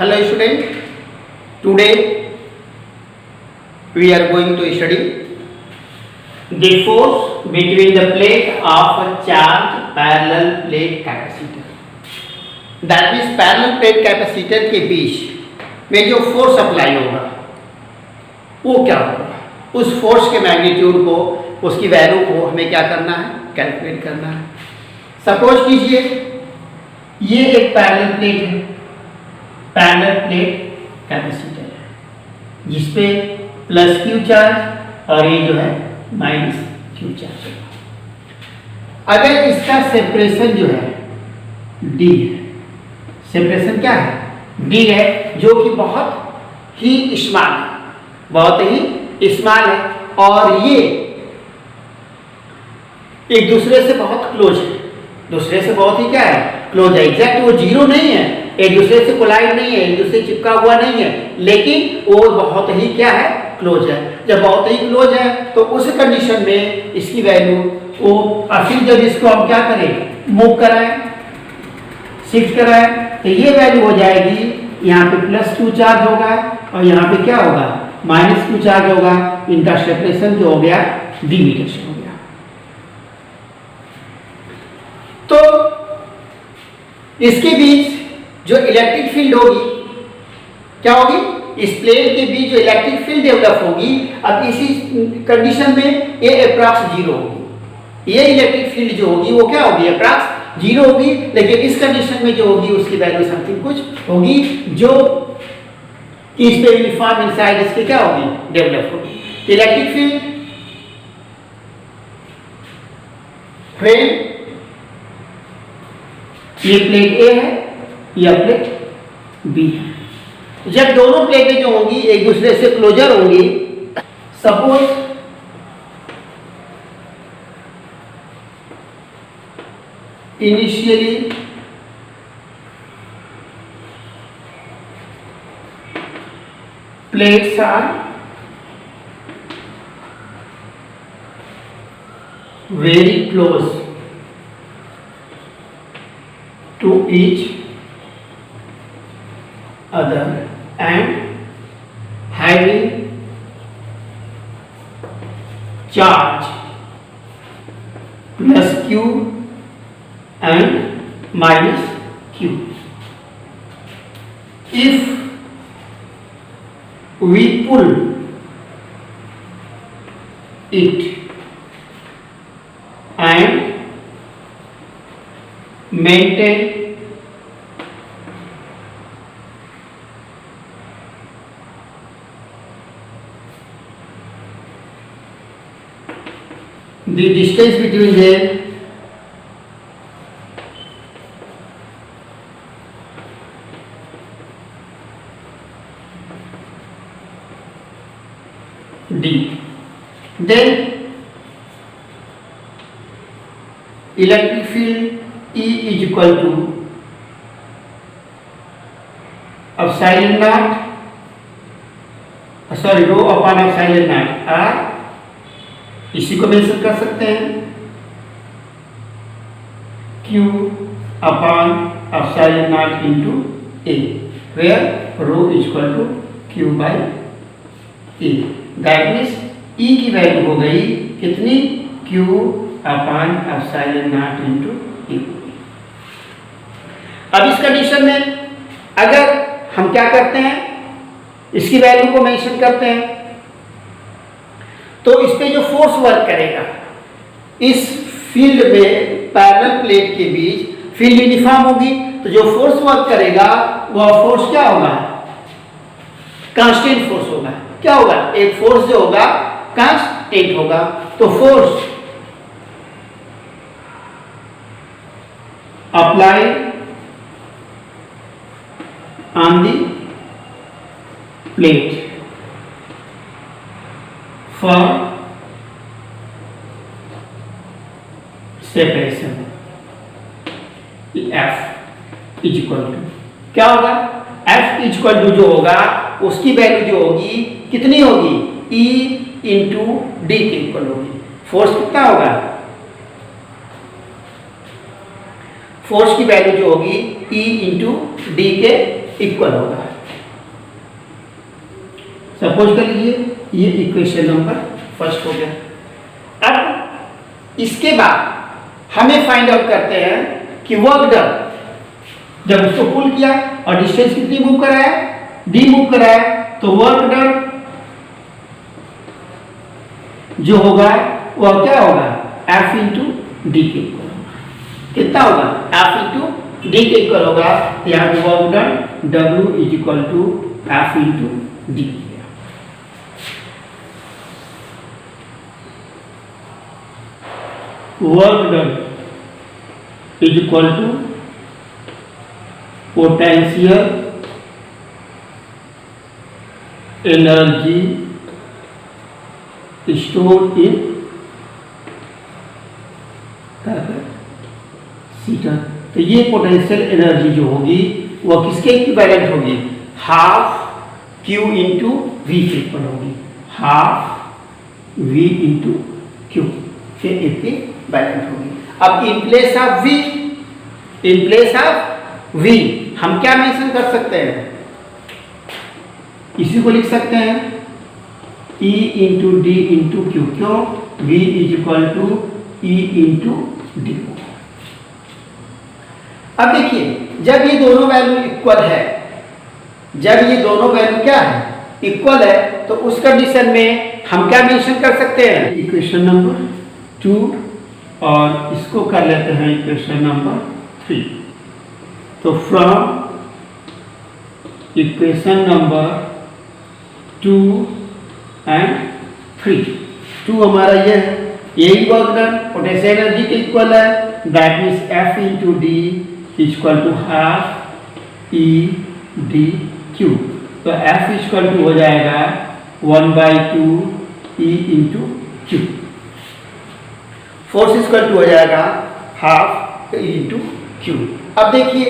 Hello student, today we are going to study the force between the plate of a charged parallel plate capacitor. That means parallel plate capacitor के बीच में जो force apply होगा वो क्या होगा, उस force के मैग्नीट्यूड को, उसकी वैल्यू को हमें क्या करना है, कैलकुलेट करना है। सपोज कीजिए ये एक पैरेलल प्लेट है, पैरेलल प्लेट कैपेसिटर है जिसपे प्लस क्यू चार्ज और ये जो है माइनस क्यू चार्ज है। अगर इसका सेपरेशन जो है डी है, सेपरेशन क्या है, डी है, जो कि बहुत ही स्मॉल है, बहुत ही स्मॉल है, और ये एक दूसरे से बहुत क्लोज है, दूसरे से बहुत ही क्या है, क्लोज है। एग्जैक्ट वो जीरो नहीं है, एक दूसरे से कोलाइड नहीं है, एक दूसरे से चिपका हुआ नहीं है, लेकिन वो बहुत ही क्या है, क्लोज है। जब बहुत ही क्लोज है तो उस कंडीशन में इसकी वैल्यू वो, और फिर जब इसको हम क्या करें, मूव कराएं, शिफ्ट कराएं, तो ये वैल्यू हो जाएगी, यहाँ पे प्लस क्यू चार्ज होगा और यहाँ पे क्या होगा, माइनस क्यू चार्ज होगा। इनका सेपरेशन जो हो गया डी मीटर से हो गया। तो इसके बीच जो इलेक्ट्रिक फील्ड होगी क्या होगी, इस प्लेट के बीच जो इलेक्ट्रिक फील्ड डेवलप होगी, अब इसी कंडीशन में ये अप्रॉक्स जीरो होगी। ये इलेक्ट्रिक फील्ड जो होगी वो क्या होगी, अप्रॉक्स जीरो होगी, लेकिन इस कंडीशन में जो होगी उसकी वैल्यू समथिंग कुछ होगी, जो इस पे यूनिफॉर्म इनसाइड इसके क्या होगी, डेवलप होगी। इलेक्ट्रिक फील्ड फ्रेम, ये प्लेट ए है, यह प्लेट बी है। जब दोनों प्लेटें जो होंगी एक दूसरे से क्लोजर होंगी, suppose initially plates are very close to each other and having charge plus q and minus q. If we pull it and maintain the distance between them D, then electric field E is equal to epsilon naught, sorry, rho upon epsilon naught R, इसी को mention कर सकते हैं Q upon epsilon naught into A, where rho is equal to Q by A. That means E की value हो गई कितनी, Q upon epsilon naught into E। अब इस कंडीशन में अगर हम क्या करते हैं, इसकी वैल्यू को मेंशन करते हैं, तो इस पे जो फोर्स वर्क करेगा, इस फील्ड में पैरेलल प्लेट के बीच फील्ड यूनिफॉर्म होगी, तो जो फोर्स वर्क करेगा वह फोर्स क्या होगा, कांस्टेंट फोर्स होगा। क्या होगा, एक फोर्स जो होगा कांस्टेंट होगा। तो force applied on the plate for separation F is equal to क्या होगा, F इज इक्वल टू जो होगा उसकी वैल्यू जो होगी कितनी होगी, E इंटू डी के इक्वल होगी। फोर्स कितना होगा, फोर्स की वैल्यू जो होगी E इंटू डी के इक्वल होगा। सपोज कर लीजिए ये इक्वेशन नंबर फर्स्ट हो गया। अब इसके बाद हमें फाइंड आउट करते हैं कि वर्क डन, जब उसको पुल किया और डिस्टेंस कितनी मूव करा है, डी मूव करा है, तो वर्क डन जो होगा वह क्या होगा, एफ इंटू डी के इक्वल होगा। कितना होगा, एफ इंटू डी के इक्वल होगा। यहाँ पे work done W is equal to F into D. Work done is equal to potential energy store in theta. तो ये पोटेंशियल एनर्जी जो होगी वह किसके इक्विवेलेंट होगी, हाफ क्यू इंटू वी के इक्वल होगी, हाफ वी इंटू क्यू के इक्विवेलेंट होगी। अब in place of V, in place of V हम क्या मेंशन कर सकते हैं, इसी को लिख सकते हैं E into D into Q, क्यों, V is equal to E into D. अब देखिए जब ये दोनों वैल्यू इक्वल है, जब ये दोनों वैल्यू क्या है, इक्वल है, तो उस कंडीशन में हम क्या मेंशन कर सकते हैं, इक्वेशन नंबर 2 और इसको कर लेते हैं इक्वेशन नंबर 3। तो फ्रॉम इक्वेशन नंबर 2 एंड 3, 2 हमारा ये है, यही वर्क डन पोटेंशियल एनर्जी के इक्वल है, that means F into D equal to half E D Q. तो एफ इक्वल टू हो जाएगा 1/2 E into Q, force equal to हो जाएगा हाफ ई इंटू क्यू। अब देखिए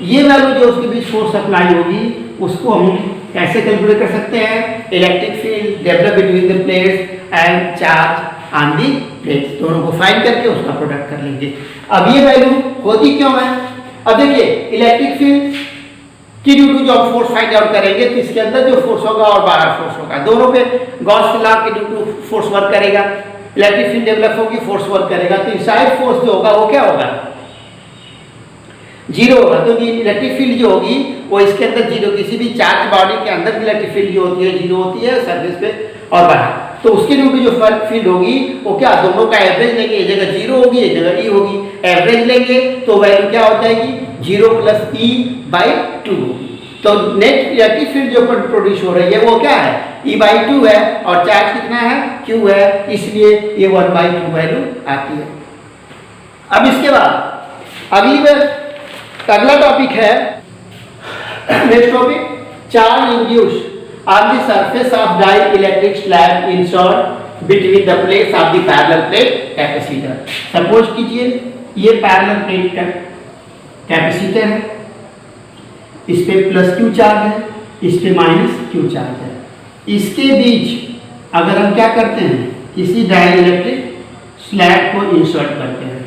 ये वैल्यू जो उसके बीच फोर्स अप्लाई होगी उसको हम कैसे कैलकुलेट कर सकते हैं, electric field develop between the plates and charge on the plates, दोनों को फाइंड करके उसका प्रोडक्ट कर लेंगे। अब ये वैल्यू होती क्यों है, अब देखिए इलेक्ट्रिक फील्ड की ड्यू टू जो हम फोर्स फाइंड आउट करेंगे तो इसके अंदर जो फोर्स होगा और बाहर फोर्स होगा, दोनों पे गॉस लॉ के ड्यू टू फोर्स वर्क करेगा, इलेक्ट्रिक फील्ड डेवलप होगी, फोर्स वर्क करेगा, तो इनसाइड फोर्स जो होगा वो क्या होगा, जीरो होगा। तो इलेक्ट्रिक फील्ड जो होगी वो इसके अंदर जीरो, किसी भी चार्ज बॉडी के अंदर की इलेक्ट्रिक फील्ड जो होती है जीरो होती है सरफेस पे और बाहर, तो उसके ड्यू टू जो फील्ड होगी वो क्या, दोनों का एवरेज लेंगे, ये जगह जीरो होगी ये जगह ई होगी, एवरेज लेंगे तो वैल्यू क्या हो जाएगी 0 + E/2। तो नेट इलेक्ट्रिक फील्ड जो प्रोड्यूस हो रही है वो क्या है, E/2 है और चार्ज कितना है, Q है, इसलिए ये 1/2 वैल्यू आती है। अब इसके बाद अगली बार अगला टॉपिक है, next topic, charge induce on the surface of dielectric slab insert between the plates of the parallel plate capacitor. Suppose कीजिए ये पैरेलल प्लेट का कैपेसिटर है, इस पे +Q चार्ज है, इस पे -Q चार्ज है, इसके बीच अगर हम क्या करते हैं, किसी डाइइलेक्ट्रिक स्लैब को इंसर्ट करते हैं,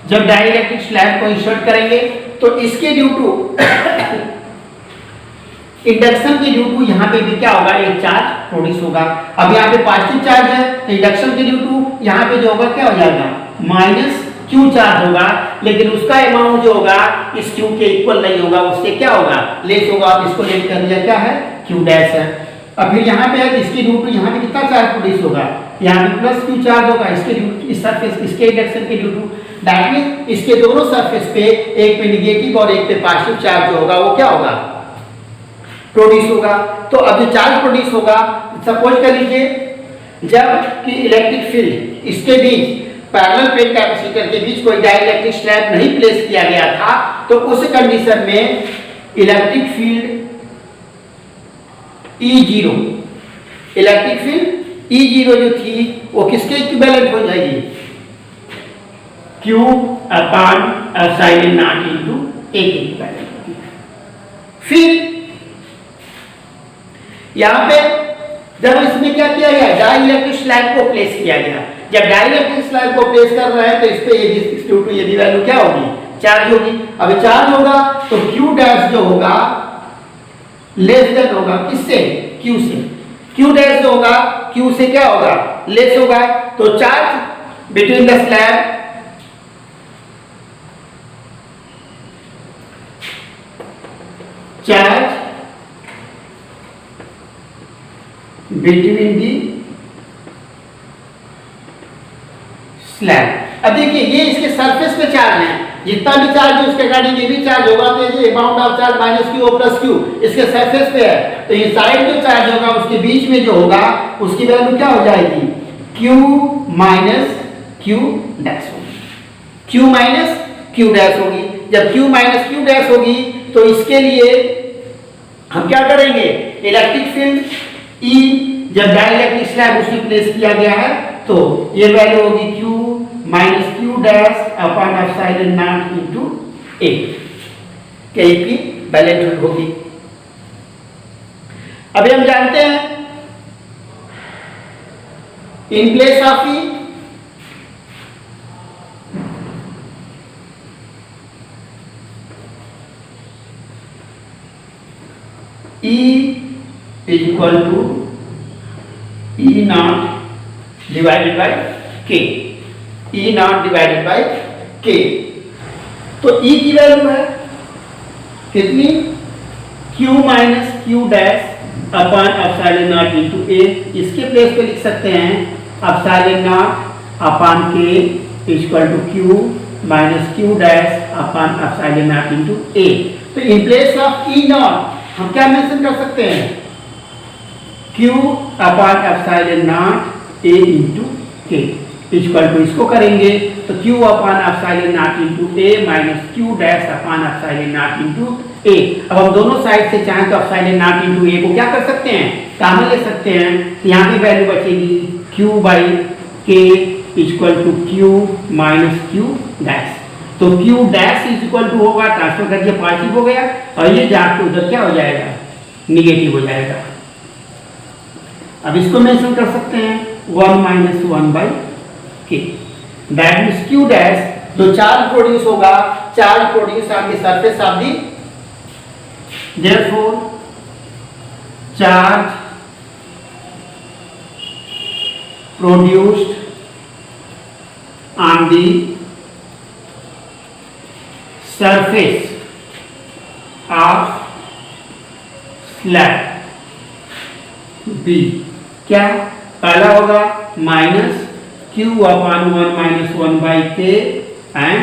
जब डाइइलेक्ट्रिक स्लैब को इंसर्ट करेंगे तो इसके ड्यू टू इंडक्शन के ड्यू टू यहाँ पे भी क्या होगा, एक चार्ज प्रोड्यूस होगा। अब यहाँ पे पॉजिटिव चार्ज है तो इंडक्शन के ड्यू टू यहाँ पे जो होगा क्या हो जाएगा, -Q चार्ज होगा, लेकिन उसका अमाउंट जो होगा इस Q के इक्वल नहीं होगा, उससे क्या होगा, लेस होगा। अब इसको लेट कर दिया क्या है, Q डैश है। अब फिर यहाँ पे है इसके ड्यू टू यहाँ पे कितना चार्ज प्रोड्यूस होगा, यहाँ पे +Q चार्ज होगा, इसके ड्यू टू इस सरफेस इसके इंडक्शन के ड्यू टू, दैट मींस इसके दोनों सरफेस पे एक पे नेगेटिव और एक पे पॉजिटिव चार्ज जो होगा वो क्या होगा, प्रोड्यूस होगा। तो अब जो चार्ज प्रोड्यूस होगा, सपोज कर लीजिए जब कि इलेक्ट्रिक फील्ड इसके बीच पैरेलल प्लेट कैपेसिटर के बीच कोई डाइइलेक्ट्रिक स्लैब नहीं प्लेस किया गया था, तो उस कंडीशन में electric field E0, electric field E0 जो थी वो किसके इक्विवेलेंट हो जाएगी, Q/ε0 × A के इक्विवेलेंट होगी। फिर यहाँ पे जब इसमें क्या किया गया, डाइइलेक्ट्रिक स्लैब को प्लेस किया गया, जब डाइइलेक्ट्रिक स्लैब को प्लेस कर रहे हैं तो इस पे ये भी वैल्यू क्या होगी, चार्ज होगी। अब चार्ज होगा तो क्यू डैश जो होगा लेस देन होगा किससे, क्यू से। क्यू डैश जो होगा क्यू से क्या होगा, लेस होगा। तो charge between the slab charge between the slab. अब देखिए ये इसके सरफेस पे चार्ज है, जितना भी चार्ज है उसके अकॉर्डिंग ये भी चार्ज होगा। तो ये amount of charge minus Q plus Q इसके सरफेस पे है। तो ये साइड जो चार्ज होगा उसके बीच में जो होगा उसकी वैल्यू क्या हो जाएगी, क्यू माइनस क्यू डैश होगी। क्यू माइनस क्यू डैश होगी। जब क्यू माइनस क्यू डैश होगी तो इसके लिए हम क्या करेंगे, इलेक्ट्रिक फील्ड E जब डाइलेक्ट्रिक स्लैब उसकी प्लेस किया गया है तो ये वैल्यू होगी Q minus Q dash upon epsilon naught into A के की बैलेंस होगी। अभी हम जानते हैं इन place of E is equal to E naught divided by K, E naught divided by K। तो E की वैल्यू है कितनी, Q minus Q dash upon epsilon naught into A। इसके प्लेस पे लिख सकते हैं epsilon naught upon K equal to Q minus Q dash upon epsilon naught into A। तो in place of E naught हम क्या मेंशन कर सकते हैं, Q upon epsilon naught A into K equal to, इसको करेंगे तो Q upon epsilon naught into A minus Q dash upon epsilon naught into A। अब हम दोनों साइड से चाहें तो एप्सिलॉन नॉट इंटू A को क्या कर सकते हैं, कॉमन ले सकते हैं। यहाँ की वैल्यू बचेगी Q by K equal to Q minus Q dash. तो Q dash is equal to होगा, ट्रांसफर करके पॉजिटिव हो गया और ये जाके उधर क्या हो जाएगा, निगेटिव हो जाएगा। अब इसको मेंशन कर सकते हैं 1 minus 1 by K. That means Q dash जो चार्ज प्रोड्यूस होगा, charge produce on the surface of the, therefore charge produced on the surface of slab B क्या, पहला होगा minus Q upon 1 minus 1 by K and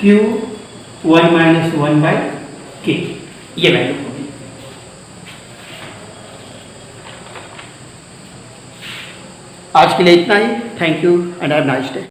Q 1 minus 1 by K, ये value होगी। आज के लिए इतना ही। Thank you and have nice day.